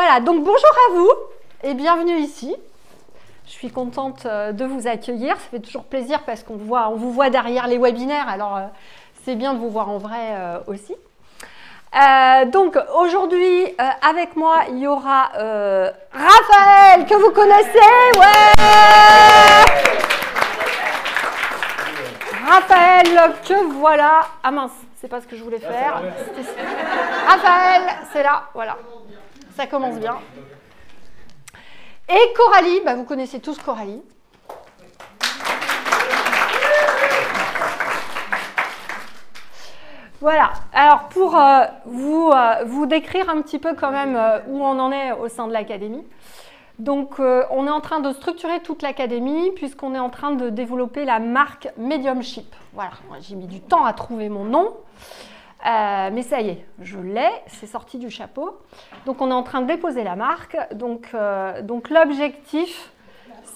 Voilà, donc bonjour à vous et bienvenue ici. Je suis contente de vous accueillir. Ça fait toujours plaisir parce qu'on vous voit derrière les webinaires, alors c'est bien de vous voir en vrai aussi. Donc aujourd'hui, avec moi, il y aura Raphaël, que vous connaissez. Ouais, Raphaël, que voilà. Ah mince, c'est pas ce que je voulais faire. Raphaël, c'est là, voilà. Ça commence bien. Et Coralie, bah vous connaissez tous Coralie. Voilà, alors pour vous décrire un petit peu quand même où on en est au sein de l'académie. Donc on est en train de structurer toute l'académie puisqu'on est en train de développer la marque Mediumship. Voilà, j'ai mis du temps à trouver mon nom, mais ça y est, je l'ai, c'est sorti du chapeau. Donc on est en train de déposer la marque. Donc l'objectif,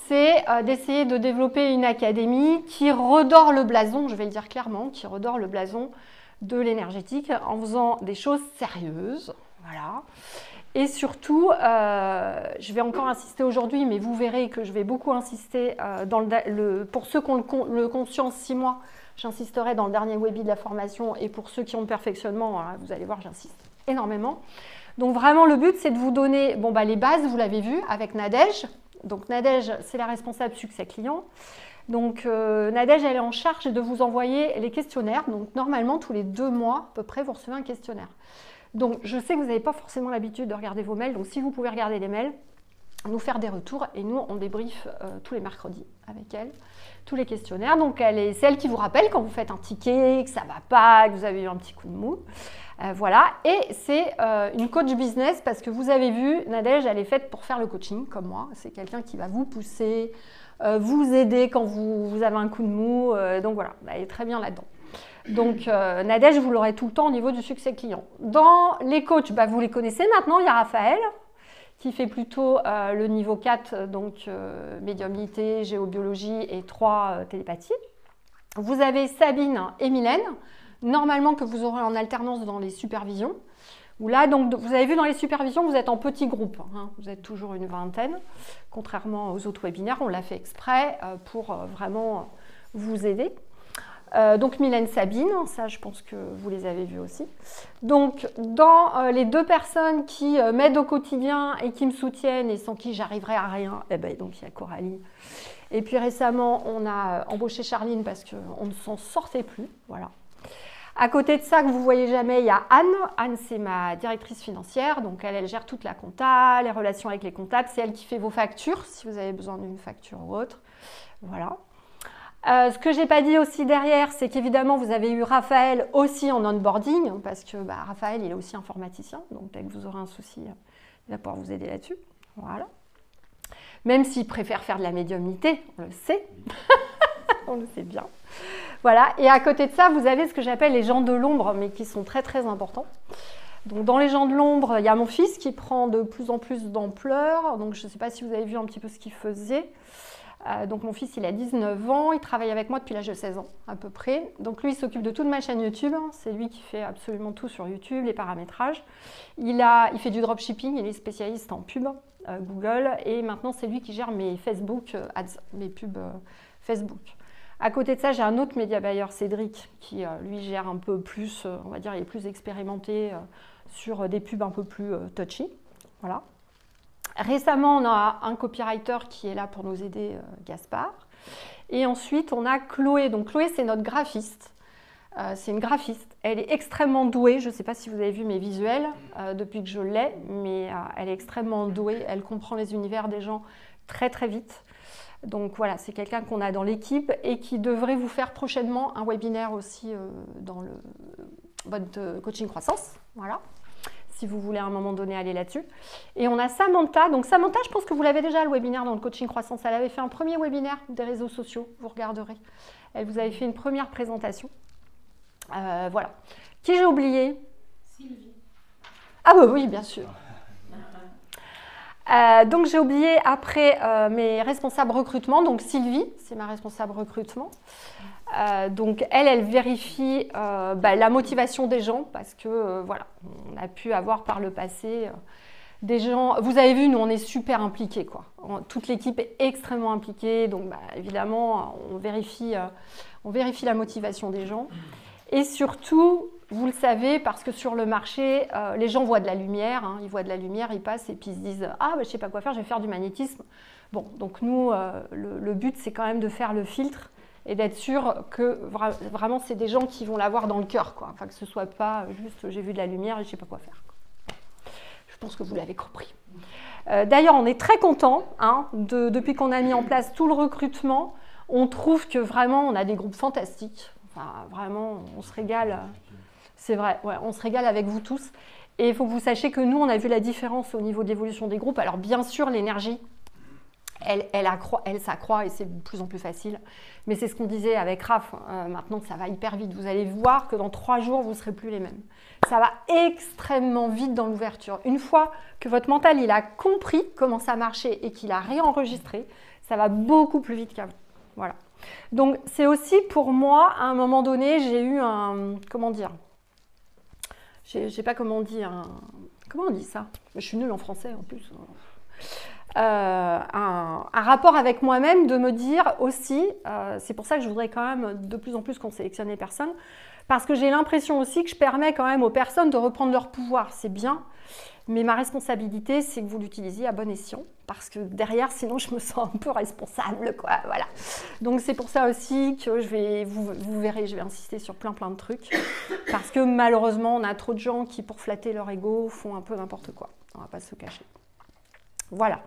c'est d'essayer de développer une académie qui redore le blason, je vais le dire clairement, qui redore le blason de l'énergétique en faisant des choses sérieuses, voilà. Et surtout, je vais encore insister aujourd'hui, mais vous verrez que je vais beaucoup insister pour ceux qui ont le conscience 6 mois, j'insisterai dans le dernier webinar de la formation, et pour ceux qui ont le perfectionnement, vous allez voir, j'insiste énormément. Donc vraiment, le but, c'est de vous donner les bases, vous l'avez vu, avec Nadège. Donc Nadège, c'est la responsable succès client. Donc Nadège, elle est en charge de vous envoyer les questionnaires. Donc normalement, tous les 2 mois, à peu près, vous recevez un questionnaire. Donc je sais que vous n'avez pas forcément l'habitude de regarder vos mails. Donc si vous pouvez regarder les mails, nous faire des retours. Et nous, on débriefe tous les mercredis avec elle, tous les questionnaires. Donc c'est elle qui vous rappelle quand vous faites un ticket, que ça ne va pas, que vous avez eu un petit coup de mou. Voilà, et c'est une coach business parce que vous avez vu, Nadège, elle est faite pour faire le coaching, comme moi. C'est quelqu'un qui va vous pousser, vous aider quand vous avez un coup de mou. Donc voilà, elle est très bien là-dedans. Donc Nadège, vous l'aurez tout le temps au niveau du succès client. Dans les coachs, vous les connaissez maintenant, il y a Raphaël qui fait plutôt le niveau 4, donc médiumnité, géobiologie et 3 télépathie. Vous avez Sabine et Mylène, normalement que vous aurez en alternance dans les supervisions. Où là, donc, vous avez vu dans les supervisions, vous êtes en petits groupes, hein, vous êtes toujours une vingtaine, contrairement aux autres webinaires, on l'a fait exprès pour vraiment vous aider. Donc Mylène, Sabine, ça je pense que vous les avez vus aussi. Donc dans les 2 personnes qui m'aident au quotidien et qui me soutiennent et sans qui j'arriverai à rien, donc il y a Coralie. Et puis récemment, on a embauché Charline parce qu'on ne s'en sortait plus, voilà. À côté de ça, que vous ne voyez jamais, il y a Anne. Anne, c'est ma directrice financière. Donc, elle gère toute la compta, les relations avec les comptables. C'est elle qui fait vos factures, si vous avez besoin d'une facture ou autre. Voilà. Ce que je n'ai pas dit aussi derrière, c'est qu'évidemment, vous avez eu Raphaël aussi en onboarding, parce que Raphaël, il est aussi informaticien. Donc, dès que vous aurez un souci, il va pouvoir vous aider là-dessus. Voilà. Même s'il préfère faire de la médiumnité, on le sait. On le sait bien. Voilà, et à côté de ça, vous avez ce que j'appelle les gens de l'ombre, mais qui sont très très importants. Donc dans les gens de l'ombre, il y a mon fils qui prend de plus en plus d'ampleur. Donc je ne sais pas si vous avez vu un petit peu ce qu'il faisait. Donc mon fils, il a 19 ans, il travaille avec moi depuis l'âge de 16 ans à peu près. Donc lui, il s'occupe de toute ma chaîne YouTube. C'est lui qui fait absolument tout sur YouTube, les paramétrages. Il fait du dropshipping, il est spécialiste en pub, Google. Et maintenant, c'est lui qui gère mes Facebook ads, mes pubs Facebook. À côté de ça, j'ai un autre média buyer, Cédric, qui lui gère un peu plus, on va dire, il est plus expérimenté sur des pubs un peu plus touchy. Voilà. Récemment, on a un copywriter qui est là pour nous aider, Gaspard. Et ensuite, on a Chloé. Donc Chloé, c'est notre graphiste. C'est une graphiste. Elle est extrêmement douée. Je ne sais pas si vous avez vu mes visuels depuis que je l'ai, mais elle est extrêmement douée. Elle comprend les univers des gens très très vite. Donc voilà, c'est quelqu'un qu'on a dans l'équipe et qui devrait vous faire prochainement un webinaire aussi dans le votre coaching croissance. Voilà, si vous voulez à un moment donné aller là-dessus. Et on a Samantha. Donc Samantha, je pense que vous l'avez déjà le webinaire dans le coaching croissance. Elle avait fait un premier webinaire des réseaux sociaux, vous regarderez. Elle vous avait fait une première présentation. Voilà. Qui j'ai oublié? Sylvie. Ah oui, bien sûr. Donc j'ai oublié après mes responsables recrutement, donc Sylvie, c'est ma responsable recrutement. Donc elle vérifie la motivation des gens parce que voilà, on a pu avoir par le passé des gens, vous avez vu, nous on est super impliqués, quoi. Toute l'équipe est extrêmement impliquée, donc bah, évidemment on vérifie la motivation des gens. Et surtout, vous le savez, parce que sur le marché, les gens voient de la lumière, hein, ils voient de la lumière, ils passent et puis ils se disent « Ah, bah, je ne sais pas quoi faire, je vais faire du magnétisme ». Bon, donc nous, le but, c'est quand même de faire le filtre et d'être sûr que vraiment, c'est des gens qui vont l'avoir dans le cœur, quoi. Enfin, que ce ne soit pas juste « j'ai vu de la lumière et je ne sais pas quoi faire ». Je pense que vous l'avez compris. D'ailleurs, on est très content, hein, depuis qu'on a mis en place tout le recrutement, on trouve que vraiment, on a des groupes fantastiques. Enfin, vraiment, on se régale. C'est vrai, ouais, on se régale avec vous tous. Et il faut que vous sachiez que nous, on a vu la différence au niveau de l'évolution des groupes. Alors, bien sûr, l'énergie, elle s'accroît et c'est de plus en plus facile. Mais c'est ce qu'on disait avec Raph. Maintenant, ça va hyper vite. Vous allez voir que dans 3 jours, vous ne serez plus les mêmes. Ça va extrêmement vite dans l'ouverture. Une fois que votre mental, il a compris comment ça marchait et qu'il a réenregistré, ça va beaucoup plus vite qu'avant. Voilà. Donc, c'est aussi pour moi, à un moment donné, j'ai eu un... Comment dire? Je ne sais pas comment on dit. Comment on dit ça? Je suis nulle en français en plus. Un rapport avec moi-même de me dire aussi, c'est pour ça que je voudrais quand même de plus en plus qu'on sélectionne les personnes, parce que j'ai l'impression aussi que je permets quand même aux personnes de reprendre leur pouvoir. C'est bien, mais ma responsabilité, c'est que vous l'utilisiez à bon escient, parce que derrière, sinon, je me sens un peu responsable, quoi. Voilà. Donc, c'est pour ça aussi que vous verrez, je vais insister sur plein de trucs, parce que malheureusement, on a trop de gens qui, pour flatter leur ego, font un peu n'importe quoi. On ne va pas se cacher. Voilà.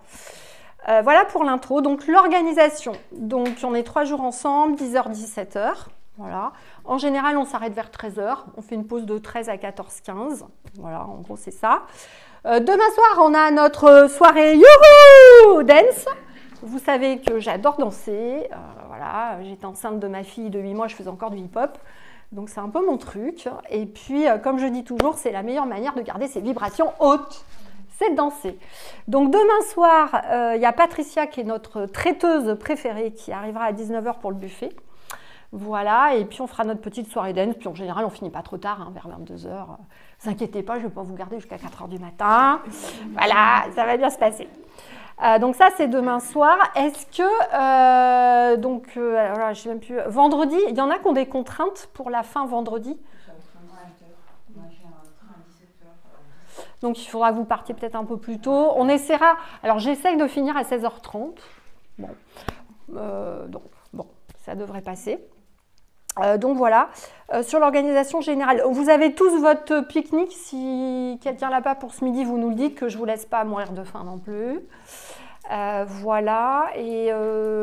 Voilà pour l'intro. Donc, l'organisation. Donc, on est 3 jours ensemble, 10h, 17h. Voilà. En général, on s'arrête vers 13h. On fait une pause de 13 à 14h15. Voilà, en gros, c'est ça. Demain soir, on a notre soirée Youhou Dance. Vous savez que j'adore danser. Voilà, j'étais enceinte de ma fille de 8 mois, je faisais encore du hip-hop. Donc, c'est un peu mon truc. Et puis, comme je dis toujours, c'est la meilleure manière de garder ses vibrations hautes. C'est de danser. Donc demain soir, il y a Patricia qui est notre traiteuse préférée qui arrivera à 19h pour le buffet. Voilà, et puis on fera notre petite soirée dance. Puis en général, on finit pas trop tard, hein, vers 22h. Ne vous inquiétez pas, je ne vais pas vous garder jusqu'à 4h du matin. Voilà, ça va bien se passer. Donc ça, c'est demain soir. Est-ce que, voilà, je sais même plus, vendredi, il y en a qui ont des contraintes pour la fin vendredi? Donc, il faudra que vous partiez peut-être un peu plus tôt. On essaiera... Alors, j'essaye de finir à 16h30. Bon. Bon, ça devrait passer. Donc, voilà. Sur l'organisation générale, vous avez tous votre pique-nique. Si quelqu'un l'a pas pour ce midi, vous nous le dites, que je ne vous laisse pas mourir de faim non plus. Voilà. Et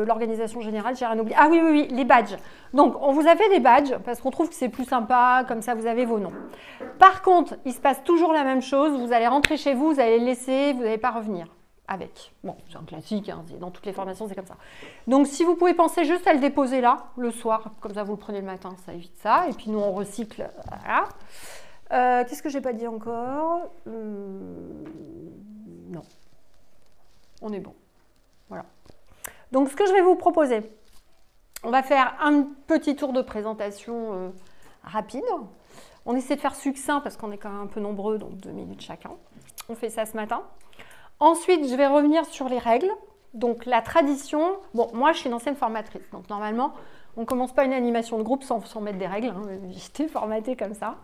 l'organisation générale, j'ai rien oublié. Ah oui, les badges. Donc, on vous a fait des badges parce qu'on trouve que c'est plus sympa, comme ça vous avez vos noms. Par contre, il se passe toujours la même chose. Vous allez rentrer chez vous, vous allez le laisser, vous n'allez pas revenir avec. Bon, c'est un classique, hein, dans toutes les formations, c'est comme ça. Donc, si vous pouvez penser juste à le déposer là, le soir, comme ça vous le prenez le matin, ça évite ça. Et puis, nous, on recycle. Voilà. Qu'est-ce que j'ai pas dit encore? Non. On est bon. Voilà. Donc, ce que je vais vous proposer, on va faire un petit tour de présentation rapide. On essaie de faire succinct parce qu'on est quand même un peu nombreux, donc 2 minutes chacun. On fait ça ce matin. Ensuite, je vais revenir sur les règles. Donc, la tradition. Bon, moi, je suis une ancienne formatrice. Donc, normalement, on ne commence pas une animation de groupe sans mettre des règles. Hein. J'étais formatée comme ça.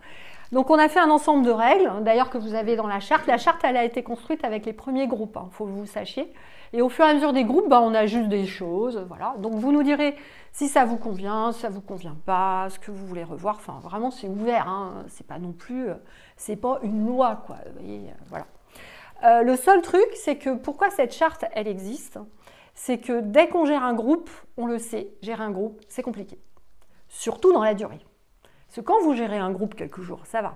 Donc, on a fait un ensemble de règles, d'ailleurs, que vous avez dans la charte. La charte, elle a été construite avec les premiers groupes, il faut que vous le sachiez. Et au fur et à mesure des groupes, on ajuste des choses. Voilà. Donc, vous nous direz si ça vous convient, si ça ne vous convient pas, ce que vous voulez revoir. Enfin, vraiment, c'est ouvert. Hein. C'est pas non plus... c'est pas une loi, quoi. Vous voyez, voilà. Le seul truc, c'est que pourquoi cette charte, elle existe, c'est que dès qu'on gère un groupe, on le sait, gérer un groupe, c'est compliqué. Surtout dans la durée. Parce que quand vous gérez un groupe quelques jours, ça va.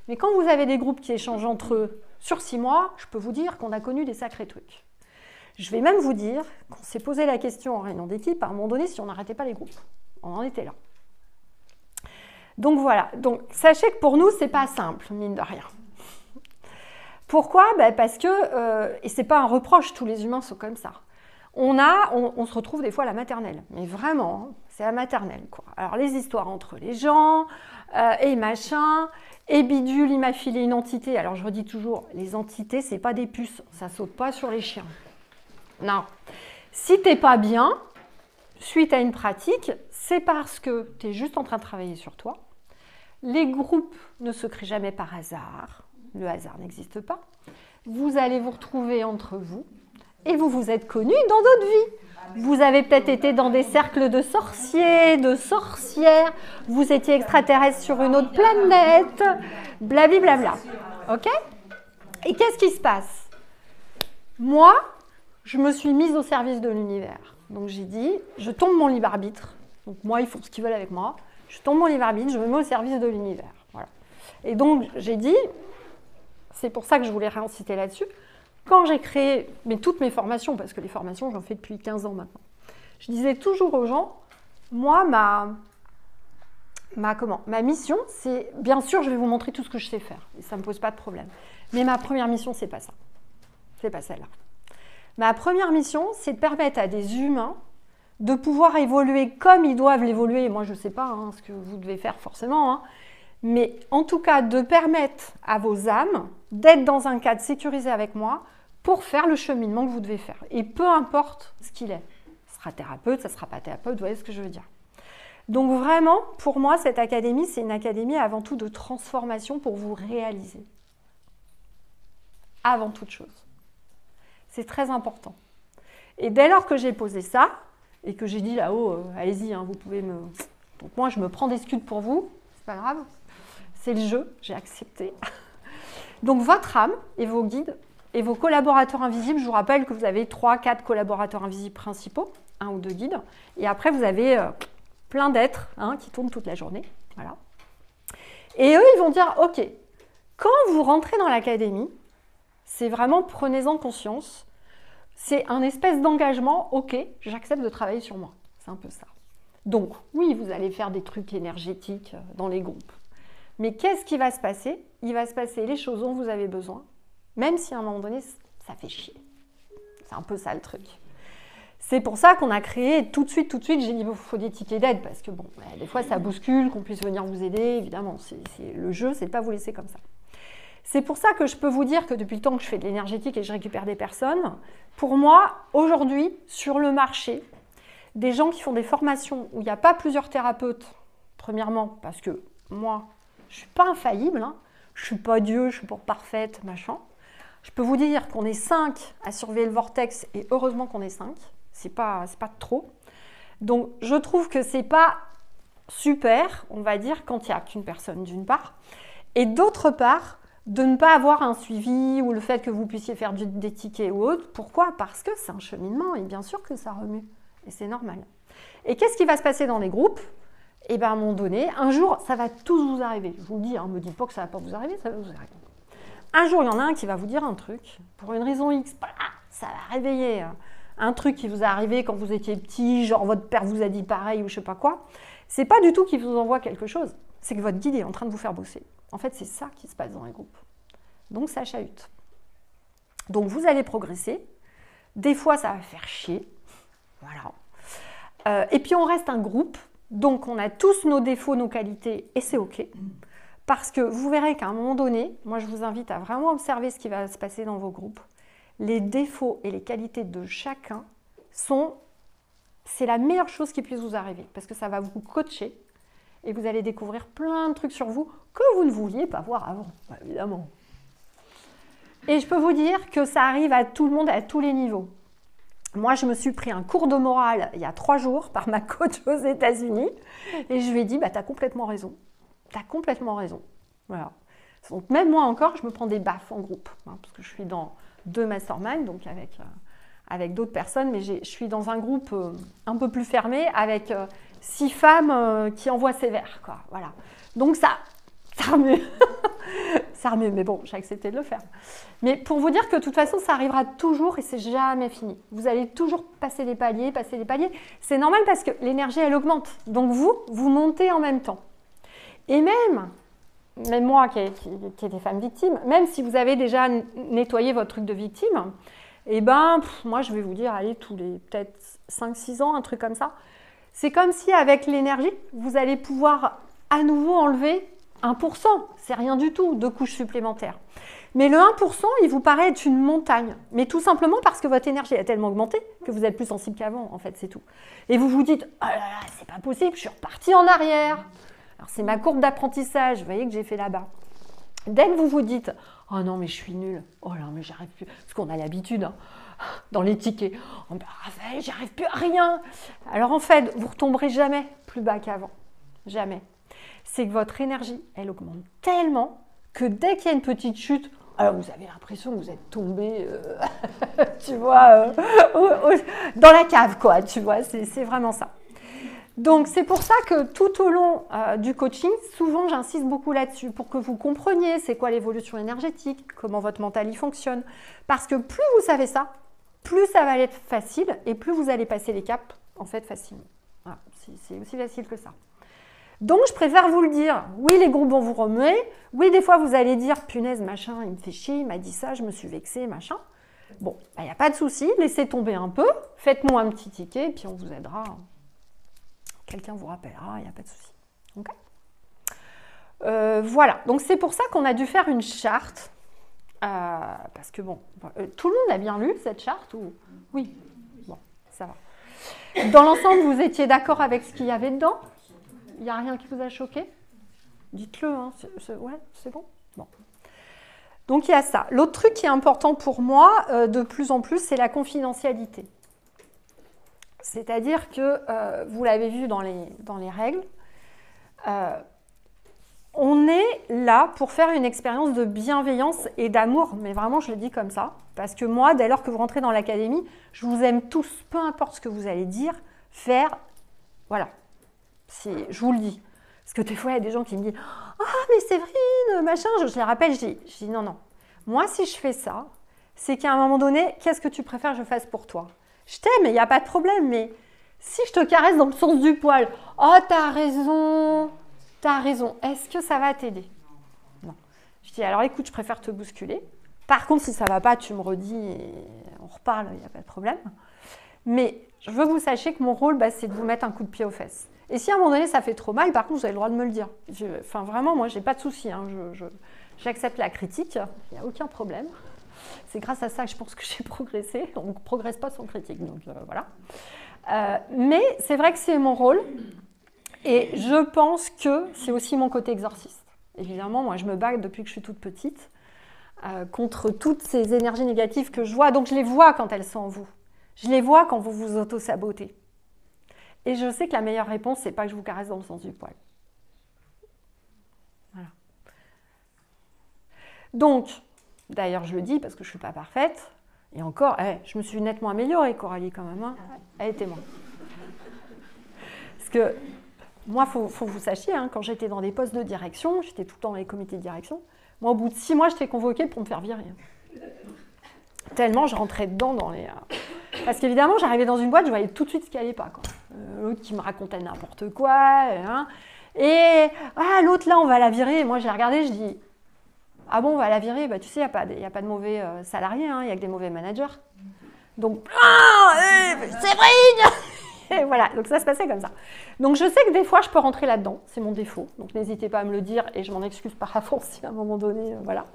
Mais quand vous avez des groupes qui échangent entre eux sur 6 mois, je peux vous dire qu'on a connu des sacrés trucs. Je vais même vous dire qu'on s'est posé la question en réunion d'équipe à un moment donné si on n'arrêtait pas les groupes. On en était là. Donc voilà. Donc sachez que pour nous, c'est pas simple, mine de rien. Pourquoi? Parce que, et c'est pas un reproche, tous les humains sont comme ça. On se retrouve des fois à la maternelle, mais vraiment, c'est la maternelle, quoi. Alors les histoires entre les gens et machin, Et bidule, il m'a filé une entité. Alors je redis toujours, les entités, c'est pas des puces, ça saute pas sur les chiens. Non. Si t'es pas bien, suite à une pratique, c'est parce que tu es juste en train de travailler sur toi. Les groupes ne se créent jamais par hasard. Le hasard n'existe pas. Vous allez vous retrouver entre vous et vous vous êtes connus dans d'autres vies. Vous avez peut-être été dans des cercles de sorciers, de sorcières. Vous étiez extraterrestre sur une autre planète. Blablabla. Ok? Et qu'est-ce qui se passe? Moi, je me suis mise au service de l'univers. Donc j'ai dit, je tombe mon libre arbitre. Donc moi, ils font ce qu'ils veulent avec moi. Je tombe mon libre arbitre, je me mets au service de l'univers. Voilà. Et donc j'ai dit, c'est pour ça que je voulais réinciter là-dessus, quand j'ai créé toutes mes formations, parce que les formations, j'en fais depuis 15 ans maintenant, je disais toujours aux gens, moi, ma mission, c'est, bien sûr, je vais vous montrer tout ce que je sais faire, et ça ne me pose pas de problème. Mais ma première mission, c'est pas ça. C'est pas celle-là. Ma première mission, c'est de permettre à des humains de pouvoir évoluer comme ils doivent l'évoluer. Moi, je ne sais pas ce que vous devez faire forcément, mais en tout cas, de permettre à vos âmes d'être dans un cadre sécurisé avec moi pour faire le cheminement que vous devez faire. Et peu importe ce qu'il est. Ça sera thérapeute, ça ne sera pas thérapeute, vous voyez ce que je veux dire. Donc vraiment, pour moi, cette académie, c'est une académie avant tout de transformation pour vous réaliser. Avant toute chose. C'est très important. Et dès lors que j'ai posé ça, et que j'ai dit là-haut, allez-y, vous pouvez me... Donc moi, je me prends des scuds pour vous, c'est pas grave, c'est le jeu, j'ai accepté. Donc votre âme et vos guides et vos collaborateurs invisibles, je vous rappelle que vous avez 3-4 collaborateurs invisibles principaux, 1 ou 2 guides, et après vous avez plein d'êtres qui tournent toute la journée, voilà. Et eux, ils vont dire, ok, quand vous rentrez dans l'académie, c'est vraiment, prenez-en conscience, c'est un espèce d'engagement, ok, j'accepte de travailler sur moi. C'est un peu ça. Donc, oui, vous allez faire des trucs énergétiques dans les groupes. Mais qu'est-ce qui va se passer? Il va se passer les choses dont vous avez besoin, même si à un moment donné, ça fait chier. C'est un peu ça le truc. C'est pour ça qu'on a créé tout de suite, j'ai dit, il faut des tickets d'aide, parce que bon, des fois ça bouscule, qu'on puisse venir vous aider, évidemment. Le jeu, c'est de ne pas vous laisser comme ça. C'est pour ça que je peux vous dire que depuis le temps que je fais de l'énergétique et que je récupère des personnes, pour moi, aujourd'hui, sur le marché, des gens qui font des formations où il n'y a pas plusieurs thérapeutes, premièrement, parce que moi, je ne suis pas infaillible, je ne suis pas Dieu, je ne suis pas parfaite, machin. Je peux vous dire qu'on est 5 à surveiller le vortex, et heureusement qu'on est 5, c'est pas trop. Donc, je trouve que c'est pas super, on va dire, quand il n'y a qu'une personne, d'une part, et d'autre part, de ne pas avoir un suivi ou le fait que vous puissiez faire des tickets ou autre. Pourquoi? Parce que c'est un cheminement et bien sûr que ça remue. Et c'est normal. Et qu'est-ce qui va se passer dans les groupes? Eh bien, à un moment donné, un jour, ça va tous vous arriver. Je vous le dis, ne me dites pas que ça ne va pas vous arriver, ça va vous arriver. Un jour, il y en a un qui va vous dire un truc. Pour une raison X, ça va réveiller un truc qui vous est arrivé quand vous étiez petit, genre votre père vous a dit pareil ou je ne sais pas quoi. C'est pas du tout qu'il vous envoie quelque chose. C'est que votre guide est en train de vous faire bosser. En fait, c'est ça qui se passe dans les groupes. Donc, ça chahute. Donc, vous allez progresser. Des fois, ça va faire chier. Voilà. Et puis, on reste un groupe. Donc, on a tous nos défauts, nos qualités, et c'est OK. Parce que vous verrez qu'à un moment donné, moi, je vous invite à vraiment observer ce qui va se passer dans vos groupes. Les défauts et les qualités de chacun c'est la meilleure chose qui puisse vous arriver. Parce que ça va vous coacher. Et vous allez découvrir plein de trucs sur vous que vous ne vouliez pas voir avant, évidemment. Et je peux vous dire que ça arrive à tout le monde, à tous les niveaux. Moi, je me suis pris un cours de morale il y a 3 jours par ma coach aux États-Unis et je lui ai dit, t'as complètement raison. T'as complètement raison. Voilà. Donc, même moi encore, je me prends des baffes en groupe, parce que je suis dans 2 masterminds, donc avec d'autres personnes, mais je suis dans un groupe un peu plus fermé avec 6 femmes qui envoient sévère, quoi. Voilà. Donc ça remue. Ça remue, mais bon, j'ai accepté de le faire. Mais pour vous dire que de toute façon, ça arrivera toujours et c'est jamais fini. Vous allez toujours passer des paliers. C'est normal parce que l'énergie, elle augmente. Donc vous montez en même temps. Et même moi qui ai des femmes victimes, même si vous avez déjà nettoyé votre truc de victime, eh ben, moi, je vais vous dire, allez, tous les peut-être 5-6 ans, un truc comme ça. C'est comme si avec l'énergie, vous allez pouvoir à nouveau enlever 1%, c'est rien du tout, 2 couches supplémentaires. Mais le 1%, il vous paraît être une montagne. Mais tout simplement parce que votre énergie a tellement augmenté que vous êtes plus sensible qu'avant, en fait, c'est tout. Et vous vous dites, oh là là, c'est pas possible, je suis repartie en arrière. Alors c'est ma courbe d'apprentissage, vous voyez, que j'ai fait là-bas. Dès que vous vous dites, oh non, mais je suis nulle, oh là, mais j'arrive plus, parce qu'on a l'habitude, hein, dans les tickets, oh ben Raphaël, j'arrive plus à rien. Alors en fait, vous retomberez jamais plus bas qu'avant, jamais. C'est que votre énergie, elle augmente tellement que dès qu'il y a une petite chute, alors vous avez l'impression que vous êtes tombé, tu vois, dans la cave, quoi, tu vois, c'est vraiment ça. Donc c'est pour ça que tout au long du coaching, souvent j'insiste beaucoup là-dessus pour que vous compreniez c'est quoi l'évolution énergétique, comment votre mental y fonctionne. Parce que plus vous savez ça, plus ça va être facile et plus vous allez passer les caps en fait facilement. Voilà, c'est aussi facile que ça. Donc je préfère vous le dire, oui les groupes vont vous remuer, oui des fois vous allez dire punaise machin il me fait chier, il m'a dit ça, je me suis vexée machin. Bon, il n'y a pas de souci, laissez tomber un peu, faites-nous un petit ticket et puis on vous aidera. Quelqu'un vous rappellera, il n'y a pas de souci. Okay, voilà, donc c'est pour ça qu'on a dû faire une charte. Parce que bon, tout le monde a bien lu cette charte ou... Oui, bon, ça va. Dans l'ensemble, vous étiez d'accord avec ce qu'il y avait dedans? Il n'y a rien qui vous a choqué? Dites-le, hein, ouais, c'est bon? Bon. Donc il y a ça. L'autre truc qui est important pour moi, de plus en plus, c'est la confidentialité. C'est-à-dire que, vous l'avez vu dans les règles, on est là pour faire une expérience de bienveillance et d'amour, mais vraiment je le dis comme ça, parce que moi, dès lors que vous rentrez dans l'académie, je vous aime tous, peu importe ce que vous allez dire, faire, voilà, je vous le dis. Parce que des fois, il y a des gens qui me disent « Ah, mais Séverine, machin », je les rappelle, je dis « Non, non, moi si je fais ça, c'est qu'à un moment donné, qu'est-ce que tu préfères que je fasse pour toi ? Je t'aime, il n'y a pas de problème, mais si je te caresse dans le sens du poil, « Oh, t'as raison !» Est-ce que ça va t'aider? Non. Je dis, alors écoute, je préfère te bousculer. Par contre, si ça ne va pas, tu me redis et on reparle, il n'y a pas de problème. Mais je veux que vous sachiez que mon rôle, c'est de vous mettre un coup de pied aux fesses. Et si à un moment donné, ça fait trop mal, par contre, vous avez le droit de me le dire. Enfin, vraiment, moi, je n'ai pas de souci. Hein. J'accepte la critique, il n'y a aucun problème. C'est grâce à ça que je pense que j'ai progressé. On ne progresse pas sans critique, donc voilà. Mais c'est vrai que c'est mon rôle. Et je pense que c'est aussi mon côté exorciste. Évidemment, moi, je me bats depuis que je suis toute petite contre toutes ces énergies négatives que je vois. Donc, je les vois quand elles sont en vous. Je les vois quand vous vous auto-sabotez. Et je sais que la meilleure réponse, c'est pas que je vous caresse dans le sens du poil. Voilà. Donc, d'ailleurs, je le dis parce que je ne suis pas parfaite. Et encore, je me suis nettement améliorée, Coralie, quand même. Hein. Elle est témoin. Parce que... Moi, il faut que vous sachiez, hein, quand j'étais dans des postes de direction, j'étais tout le temps dans les comités de direction, moi, au bout de 6 mois, j'étais convoquée pour me faire virer. Tellement je rentrais dedans dans les... Parce qu'évidemment, j'arrivais dans une boîte, je voyais tout de suite ce qui n'allait pas. L'autre qui me racontait n'importe quoi. Hein, et l'autre, là, on va la virer. Et moi, j'ai regardé, je dis, ah bon, on va la virer? Bah, tu sais, il n'y a pas de mauvais salariés, il n'y a que des mauvais managers. Donc, Séverine! Et voilà, donc ça se passait comme ça. Donc je sais que des fois, je peux rentrer là-dedans, c'est mon défaut. Donc n'hésitez pas à me le dire et je m'en excuse par avance si à un moment donné, voilà.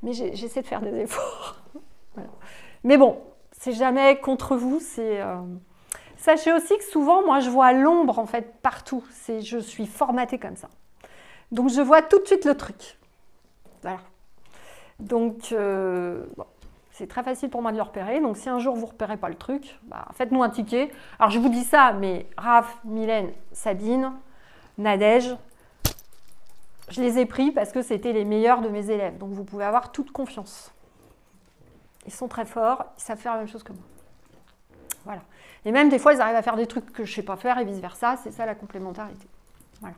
Mais j'essaie de faire des efforts. Voilà. Mais bon, c'est jamais contre vous. Sachez aussi que souvent, moi, je vois l'ombre en fait partout. Je suis formatée comme ça. Donc je vois tout de suite le truc. Voilà. Donc, bon. C'est très facile pour moi de le repérer. Donc, si un jour vous ne repérez pas le truc, faites-nous un ticket. Alors, je vous dis ça, mais Raph, Mylène, Sabine, Nadège, je les ai pris parce que c'était les meilleurs de mes élèves. Donc, vous pouvez avoir toute confiance. Ils sont très forts, ils savent faire la même chose que moi. Voilà. Et même, des fois, ils arrivent à faire des trucs que je ne sais pas faire et vice-versa. C'est ça, la complémentarité. Voilà.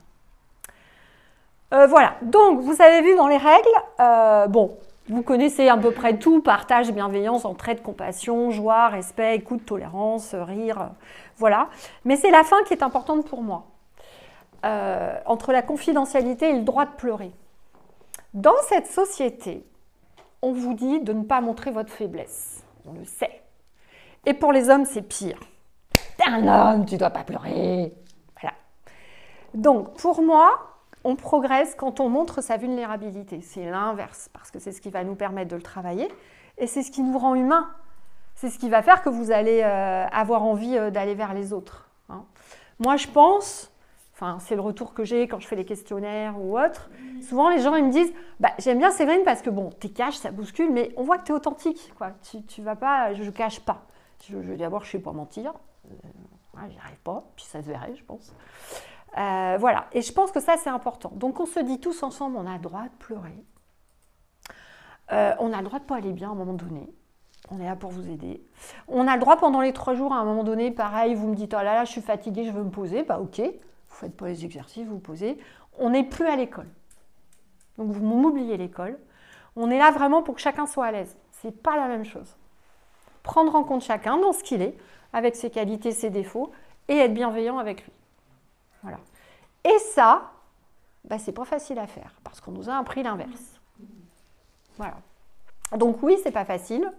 Voilà. Donc, vous avez vu dans les règles, bon... Vous connaissez à peu près tout, partage, bienveillance, entraide, compassion, joie, respect, écoute, tolérance, rire, voilà. Mais c'est la fin qui est importante pour moi. Entre la confidentialité et le droit de pleurer. Dans cette société, on vous dit de ne pas montrer votre faiblesse. On le sait. Et pour les hommes, c'est pire. T'es un homme, tu ne dois pas pleurer. Voilà. Donc, pour moi, on progresse quand on montre sa vulnérabilité. C'est l'inverse, parce que c'est ce qui va nous permettre de le travailler et c'est ce qui nous rend humains. C'est ce qui va faire que vous allez avoir envie d'aller vers les autres. Hein. Moi, je pense, enfin, c'est le retour que j'ai quand je fais les questionnaires ou autres, souvent les gens ils me disent bah, « J'aime bien Séverine parce que bon, t'es cash, ça bouscule, mais on voit que t'es authentique. Quoi. Tu vas pas, je cache pas. D'abord, je sais pas mentir. J'y arrive pas, puis ça se verrait, je pense. Voilà, et je pense que ça, c'est important. Donc, on se dit tous ensemble, on a le droit de pleurer. On a le droit de ne pas aller bien à un moment donné. On est là pour vous aider. On a le droit pendant les 3 jours, à un moment donné, pareil, vous me dites « Oh là là, je suis fatiguée, je veux me poser. » Bah ok, vous ne faites pas les exercices, vous vous posez. On n'est plus à l'école. Donc, vous m'oubliez l'école. On est là vraiment pour que chacun soit à l'aise. Ce n'est pas la même chose. Prendre en compte chacun dans ce qu'il est, avec ses qualités, ses défauts, et être bienveillant avec lui. Voilà. Et ça, bah, c'est pas facile à faire, parce qu'on nous a appris l'inverse. Voilà. Donc oui, c'est pas facile.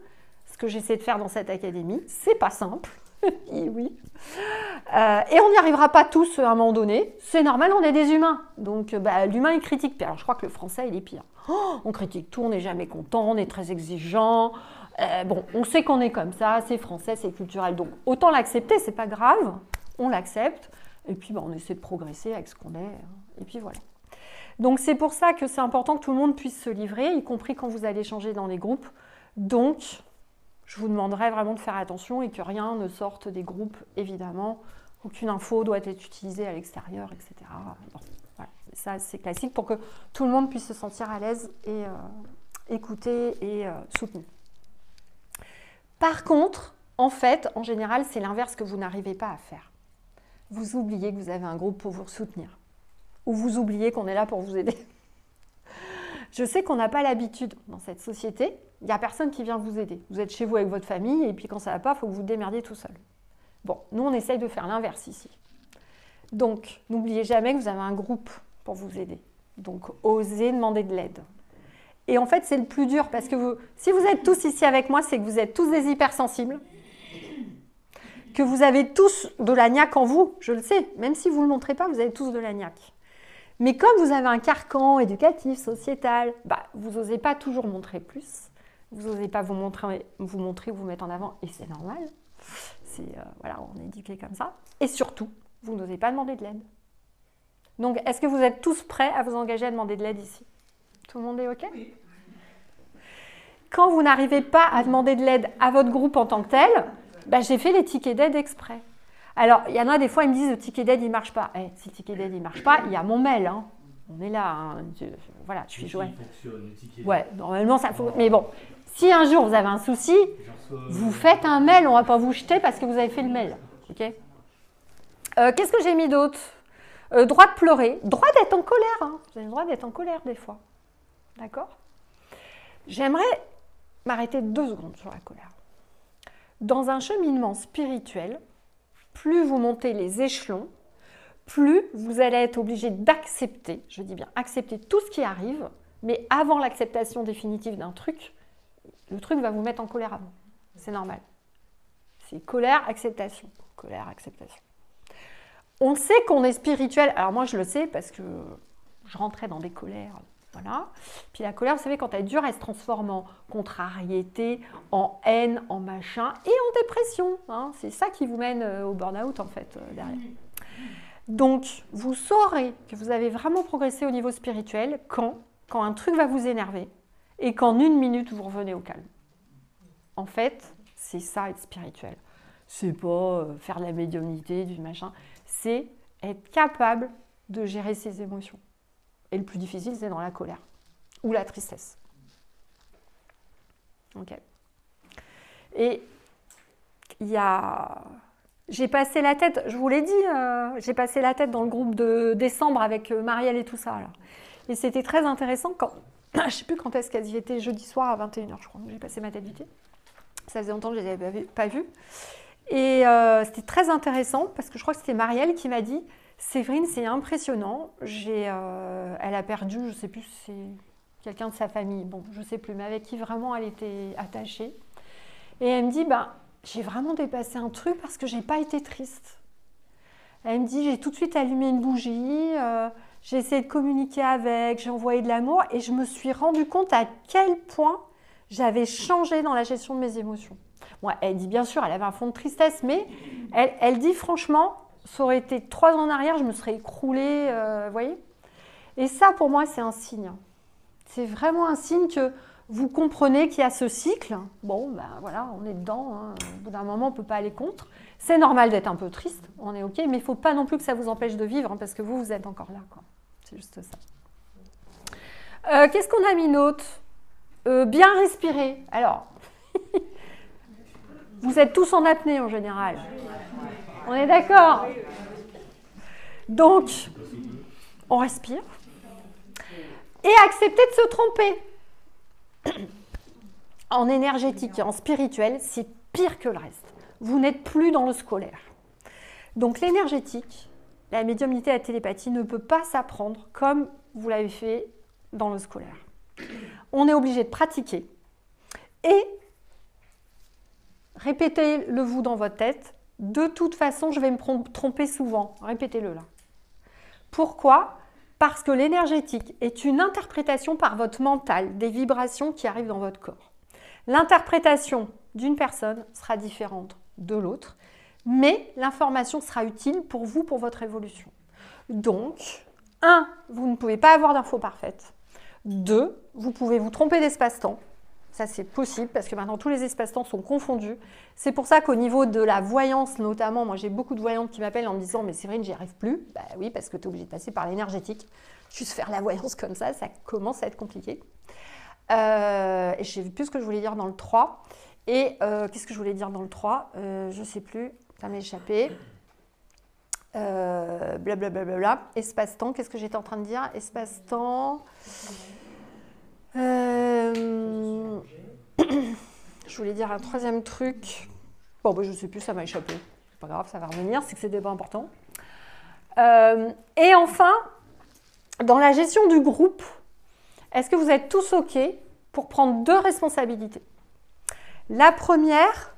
Ce que j'essaie de faire dans cette académie, c'est pas simple. Oui. Et on n'y arrivera pas tous à un moment donné. C'est normal, on est des humains. Donc bah, l'humain, il critique. Alors je crois que le français, il est pire. Oh, on critique tout, on n'est jamais content, on est très exigeant. Bon, on sait qu'on est comme ça, c'est français, c'est culturel. Donc autant l'accepter, c'est pas grave. On l'accepte. Et puis bah, on essaie de progresser avec ce qu'on est. Et puis voilà. Donc c'est pour ça que c'est important que tout le monde puisse se livrer, y compris quand vous allez changer dans les groupes. Donc, je vous demanderai vraiment de faire attention et que rien ne sorte des groupes, évidemment. Aucune info doit être utilisée à l'extérieur, etc. Bon, voilà. Ça, c'est classique pour que tout le monde puisse se sentir à l'aise et écouter et soutenu. Par contre, en fait, en général, c'est l'inverse que vous n'arrivez pas à faire. Vous oubliez que vous avez un groupe pour vous soutenir. Ou vous oubliez qu'on est là pour vous aider. Je sais qu'on n'a pas l'habitude dans cette société, il n'y a personne qui vient vous aider. Vous êtes chez vous avec votre famille et puis quand ça ne va pas, il faut que vous vous démerdiez tout seul. Bon, nous on essaye de faire l'inverse ici. Donc, n'oubliez jamais que vous avez un groupe pour vous aider. Donc, osez demander de l'aide. Et en fait, c'est le plus dur parce que si vous êtes tous ici avec moi, c'est que vous êtes tous des hypersensibles, que vous avez tous de la niaque en vous, je le sais. Même si vous ne le montrez pas, vous avez tous de la niaque. Mais comme vous avez un carcan éducatif, sociétal, bah, vous n'osez pas toujours montrer plus. Vous n'osez pas vous montrer, vous mettre en avant, et c'est normal. Voilà, on est éduqué comme ça. Et surtout, vous n'osez pas demander de l'aide. Donc, est-ce que vous êtes tous prêts à vous engager à demander de l'aide ici? Tout le monde est OK? Oui. Quand vous n'arrivez pas à demander de l'aide à votre groupe en tant que tel, bah, j'ai fait les tickets d'aide exprès. Alors, il y en a des fois, ils me disent le ticket d'aide, il ne marche pas. Si le ticket d'aide, il ne marche pas, il y a mon mail. Hein. On est là. Hein. Voilà, je suis jouée. Ouais, normalement, ça faut. Mais bon, si un jour vous avez un souci, vous faites un mail, on ne va pas vous jeter parce que vous avez fait le mail. OK. Qu'est-ce que j'ai mis d'autre? Droit de pleurer, droit d'être en colère. Hein. Vous avez le droit d'être en colère des fois. D'accord? J'aimerais m'arrêter 2 secondes sur la colère. Dans un cheminement spirituel, plus vous montez les échelons, plus vous allez être obligé d'accepter, je dis bien accepter tout ce qui arrive, mais avant l'acceptation définitive d'un truc, le truc va vous mettre en colère avant. C'est normal. C'est colère, acceptation. Colère, acceptation. On sait qu'on est spirituel. Alors moi, je le sais parce que je rentrais dans des colères. Voilà. Puis la colère, vous savez, quand elle dure, elle se transforme en contrariété, en haine, en machin et en dépression. Hein. C'est ça qui vous mène au burn-out, en fait, derrière. Donc, vous saurez que vous avez vraiment progressé au niveau spirituel quand un truc va vous énerver et qu'en 1 minute, vous revenez au calme. En fait, c'est ça, être spirituel. C'est pas faire de la médiumnité, du machin. C'est être capable de gérer ses émotions. Et le plus difficile, c'est dans la colère ou la tristesse. Ok. Et il y a... J'ai passé la tête, je vous l'ai dit, j'ai passé la tête dans le groupe de décembre avec Marielle et tout ça. Là. Et c'était très intéressant quand... Je ne sais plus quand est-ce qu'elles y étaient, jeudi soir à 21h, je crois. J'ai passé ma tête du thé. Ça faisait longtemps que je ne les avais pas vues. Et c'était très intéressant parce que je crois que c'était Marielle qui m'a dit « Séverine, c'est impressionnant. Elle a perdu, je ne sais plus si c'est quelqu'un de sa famille, bon, je ne sais plus, mais avec qui vraiment elle était attachée. Et elle me dit j'ai vraiment dépassé un truc parce que je n'ai pas été triste. Elle me dit, j'ai tout de suite allumé une bougie, j'ai essayé de communiquer avec, j'ai envoyé de l'amour et je me suis rendu compte à quel point j'avais changé dans la gestion de mes émotions. Bon, elle dit bien sûr, elle avait un fond de tristesse, mais elle dit franchement, ça aurait été 3 ans en arrière, je me serais écroulée, vous voyez. Et ça, pour moi, c'est un signe. C'est vraiment un signe que vous comprenez qu'il y a ce cycle. Bon, ben voilà, on est dedans. Hein. Au bout d'un moment, on ne peut pas aller contre. C'est normal d'être un peu triste, on est OK, mais il ne faut pas non plus que ça vous empêche de vivre, hein, parce que vous êtes encore là, quoi. C'est juste ça. Qu'est-ce qu'on a mis d'autre ? Bien respirer. Alors, vous êtes tous en apnée en général. On est d'accord ? Donc, on respire. Et accepter de se tromper. En énergétique et en spirituel, c'est pire que le reste. Vous n'êtes plus dans le scolaire. Donc l'énergétique, la médiumnité et la télépathie ne peut pas s'apprendre comme vous l'avez fait dans le scolaire. On est obligé de pratiquer et répétez-le vous dans votre tête. De toute façon, je vais me tromper souvent. Répétez-le là. Pourquoi ? Parce que l'énergétique est une interprétation par votre mental des vibrations qui arrivent dans votre corps. L'interprétation d'une personne sera différente de l'autre, mais l'information sera utile pour vous, pour votre évolution. Donc, 1, vous ne pouvez pas avoir d'infos parfaites. 2, vous pouvez vous tromper d'espace-temps. Ça, c'est possible parce que maintenant, tous les espaces-temps sont confondus. C'est pour ça qu'au niveau de la voyance, notamment, moi, j'ai beaucoup de voyantes qui m'appellent en me disant « Mais Séverine, j'y arrive plus. » Bah oui, parce que tu es obligé de passer par l'énergétique. Juste faire la voyance comme ça commence à être compliqué. Et je ne sais plus ce que je voulais dire dans le 3. Et qu'est-ce que je voulais dire dans le 3 je ne sais plus. Ça m'est échappé. Blablabla. Espace-temps, qu'est-ce que j'étais en train de dire ? Espace-temps... je voulais dire un 3e truc. Bon, bah, je ne sais plus, ça m'a échappé. C'est pas grave, ça va revenir, c'est que c'était pas important. Et enfin, dans la gestion du groupe, est-ce que vous êtes tous OK pour prendre 2 responsabilités ? La première,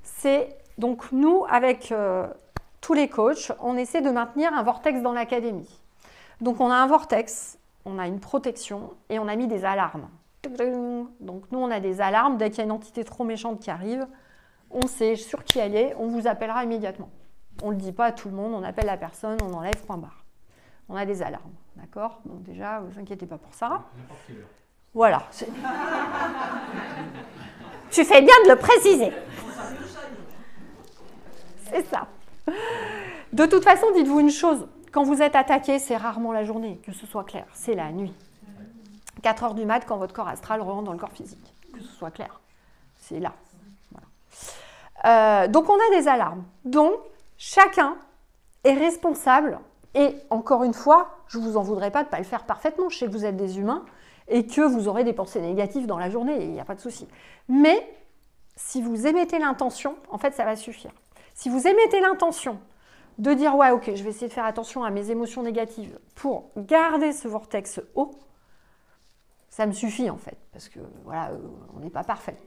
c'est donc nous, avec tous les coachs, on essaie de maintenir un vortex dans l'académie. Donc on a un vortex, on a une protection et on a mis des alarmes. Donc nous, on a des alarmes. Dès qu'il y a une entité trop méchante qui arrive, on sait sur qui elle est, on vous appellera immédiatement. On ne le dit pas à tout le monde, on appelle la personne, on enlève, point barre. On a des alarmes, d'accord ? Donc déjà, ne vous inquiétez pas pour ça. Voilà. Tu fais bien de le préciser. C'est ça. De toute façon, dites-vous une chose. Quand vous êtes attaqué, c'est rarement la journée, que ce soit clair. C'est la nuit. 4 heures du mat, quand votre corps astral rentre dans le corps physique. Que ce soit clair. C'est là. Voilà. Donc, on a des alarmes. Donc, chacun est responsable. Et encore une fois, je ne vous en voudrais pas de ne pas le faire parfaitement. Je sais que vous êtes des humains et que vous aurez des pensées négatives dans la journée. Il n'y a pas de souci. Mais si vous émettez l'intention, en fait, ça va suffire. Si vous émettez l'intention de dire « Ouais, ok, je vais essayer de faire attention à mes émotions négatives pour garder ce vortex haut », ça me suffit en fait, parce que voilà, on n'est pas parfait.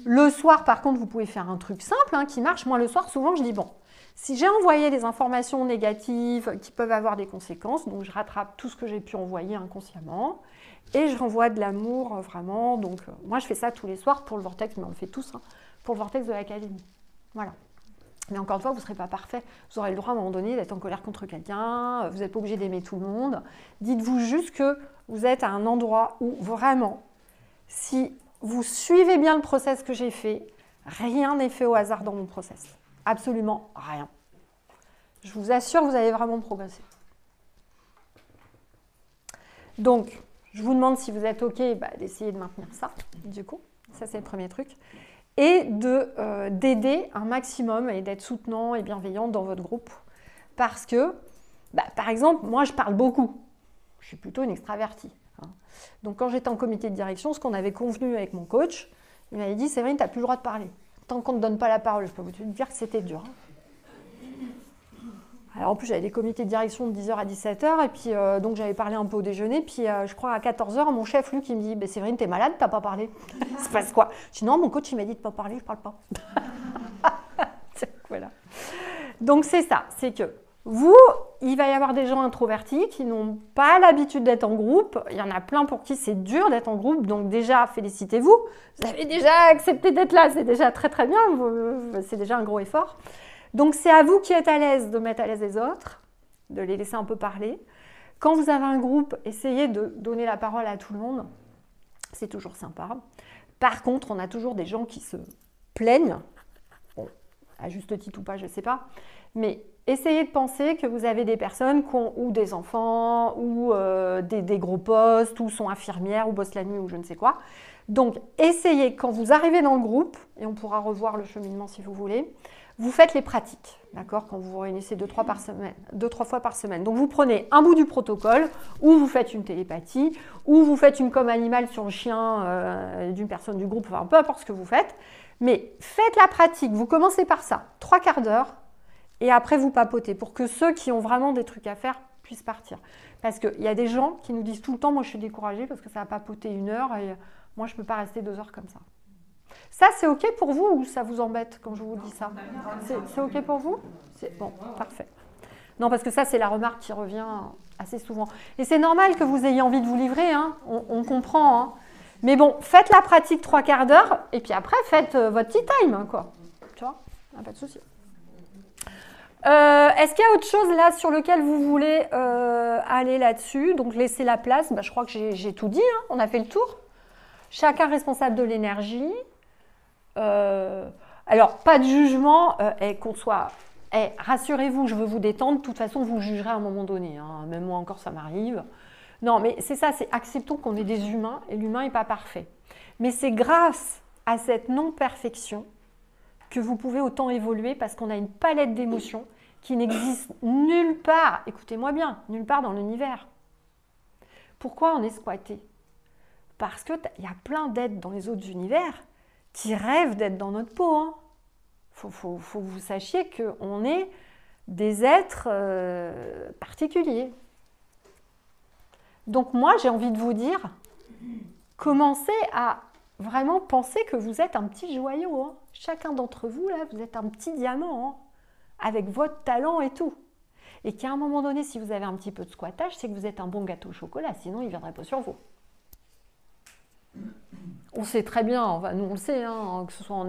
Le soir, par contre, vous pouvez faire un truc simple qui marche. Moi, le soir, souvent, je dis « Bon, si j'ai envoyé des informations négatives qui peuvent avoir des conséquences, donc je rattrape tout ce que j'ai pu envoyer inconsciemment et je renvoie de l'amour vraiment. » Donc, moi, je fais ça tous les soirs pour le vortex, mais on le fait tous, pour le vortex de l'académie. Voilà. Mais encore une fois, vous ne serez pas parfait. Vous aurez le droit à un moment donné d'être en colère contre quelqu'un. Vous n'êtes pas obligé d'aimer tout le monde. Dites-vous juste que vous êtes à un endroit où vraiment, si vous suivez bien le process que j'ai fait, rien n'est fait au hasard dans mon process. Absolument rien. Je vous assure que vous allez vraiment progresser. Donc, je vous demande si vous êtes OK d'essayer de maintenir ça, du coup. Ça, c'est le premier truc. Et d'aider un maximum et d'être soutenant et bienveillant dans votre groupe. Parce que, par exemple, moi, je parle beaucoup. Je suis plutôt une extravertie. Donc, quand j'étais en comité de direction, ce qu'on avait convenu avec mon coach, il m'avait dit « Séverine, tu n'as plus le droit de parler. Tant qu'on ne te donne pas la parole, je peux vous dire que c'était dur. » Alors, en plus, j'avais des comités de direction de 10h à 17h, et puis donc j'avais parlé un peu au déjeuner, puis je crois à 14h, mon chef, lui, qui me dit « Séverine, t'es malade, t'as pas parlé ?» Il se passe quoi? Je dis « Non, mon coach, il m'a dit de pas parler, je parle pas. » Voilà. Donc, c'est ça, c'est que vous, il va y avoir des gens introvertis qui n'ont pas l'habitude d'être en groupe. Il y en a plein pour qui c'est dur d'être en groupe. Donc déjà, félicitez-vous. Vous avez déjà accepté d'être là. C'est déjà très très bien. C'est déjà un gros effort. Donc c'est à vous qui êtes à l'aise de mettre à l'aise les autres, de les laisser un peu parler. Quand vous avez un groupe, essayez de donner la parole à tout le monde. C'est toujours sympa. Par contre, on a toujours des gens qui se plaignent. Bon, à juste titre ou pas, je ne sais pas. Mais essayez de penser que vous avez des personnes qui ont ou des enfants, ou des gros postes, ou sont infirmières, ou bossent la nuit, ou je ne sais quoi. Donc, essayez, quand vous arrivez dans le groupe, et on pourra revoir le cheminement si vous voulez, vous faites les pratiques, d'accord, quand vous vous réunissez 2-3 fois par semaine. Donc, vous prenez un bout du protocole, ou vous faites une télépathie, ou vous faites une com animale sur le chien d'une personne du groupe, enfin, peu importe ce que vous faites. Mais faites la pratique, vous commencez par ça, 3 quarts d'heure, et après vous papotez, pour que ceux qui ont vraiment des trucs à faire puissent partir. Parce qu'il y a des gens qui nous disent tout le temps, moi je suis découragée parce que ça va papoter 1 heure, et moi je ne peux pas rester 2 heures comme ça. Ça, c'est OK pour vous ou ça vous embête quand je vous dis ça? C'est OK pour vous? Bon, parfait. Non, parce que ça, c'est la remarque qui revient assez souvent. Et c'est normal que vous ayez envie de vous livrer, hein, on comprend. Hein. Mais bon, faites la pratique 3 quarts d'heure et puis après, faites votre tea time, hein, quoi. Tu vois? Pas de souci. Est-ce qu'il y a autre chose là sur lequel vous voulez aller là-dessus? Donc, laissez la place. Je crois que j'ai tout dit, hein, on a fait le tour. Chacun responsable de l'énergie. Alors, pas de jugement, et qu'on soit... rassurez-vous, je veux vous détendre, de toute façon, vous jugerez à un moment donné. Hein. Même moi encore, ça m'arrive. Non, mais c'est ça, c'est acceptons qu'on est des humains, et l'humain n'est pas parfait. Mais c'est grâce à cette non-perfection que vous pouvez autant évoluer, parce qu'on a une palette d'émotions qui n'existe nulle part, écoutez-moi bien, nulle part dans l'univers. Pourquoi on est squatté? Parce qu'il y a plein d'êtres dans les autres univers qui rêvent d'être dans notre peau. Hein. Faut que vous sachiez qu'on est des êtres particuliers. Donc moi, j'ai envie de vous dire, commencez à vraiment penser que vous êtes un petit joyau. Hein. Chacun d'entre vous, là, vous êtes un petit diamant, hein, avec votre talent et tout. Et qu'à un moment donné, si vous avez un petit peu de squattage, c'est que vous êtes un bon gâteau au chocolat, sinon il ne viendrait pas sur vous. On sait très bien, enfin, nous on le sait, hein, que ce soit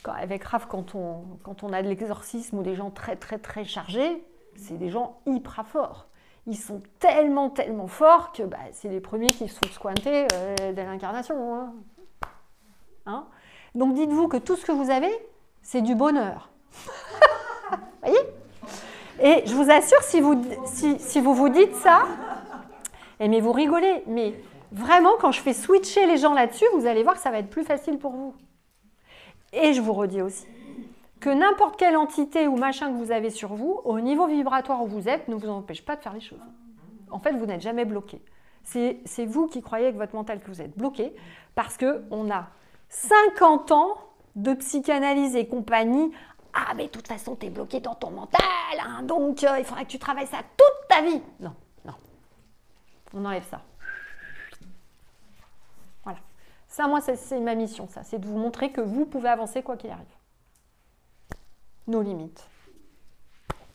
avec Raph, quand on a de l'exorcisme ou des gens très très très chargés, c'est des gens hyper forts. Ils sont tellement tellement forts que c'est les premiers qui se font squanter dès l'incarnation. Hein. Hein? Donc dites-vous que tout ce que vous avez, c'est du bonheur. Voyez? Et je vous assure, si vous vous dites ça, mais vous rigolez, mais vraiment, quand je fais switcher les gens là-dessus, vous allez voir que ça va être plus facile pour vous. Et je vous redis aussi que n'importe quelle entité ou machin que vous avez sur vous, au niveau vibratoire où vous êtes, ne vous empêche pas de faire les choses. En fait, vous n'êtes jamais bloqué. C'est vous qui croyez avec votre mental que vous êtes bloqué, parce qu'on a 50 ans de psychanalyse et compagnie. Ah, mais de toute façon, tu es bloqué dans ton mental, hein, donc il faudra que tu travailles ça toute ta vie. Non, non. On enlève ça. Voilà. Ça, moi, c'est ma mission, ça. C'est de vous montrer que vous pouvez avancer quoi qu'il arrive. Nos limites.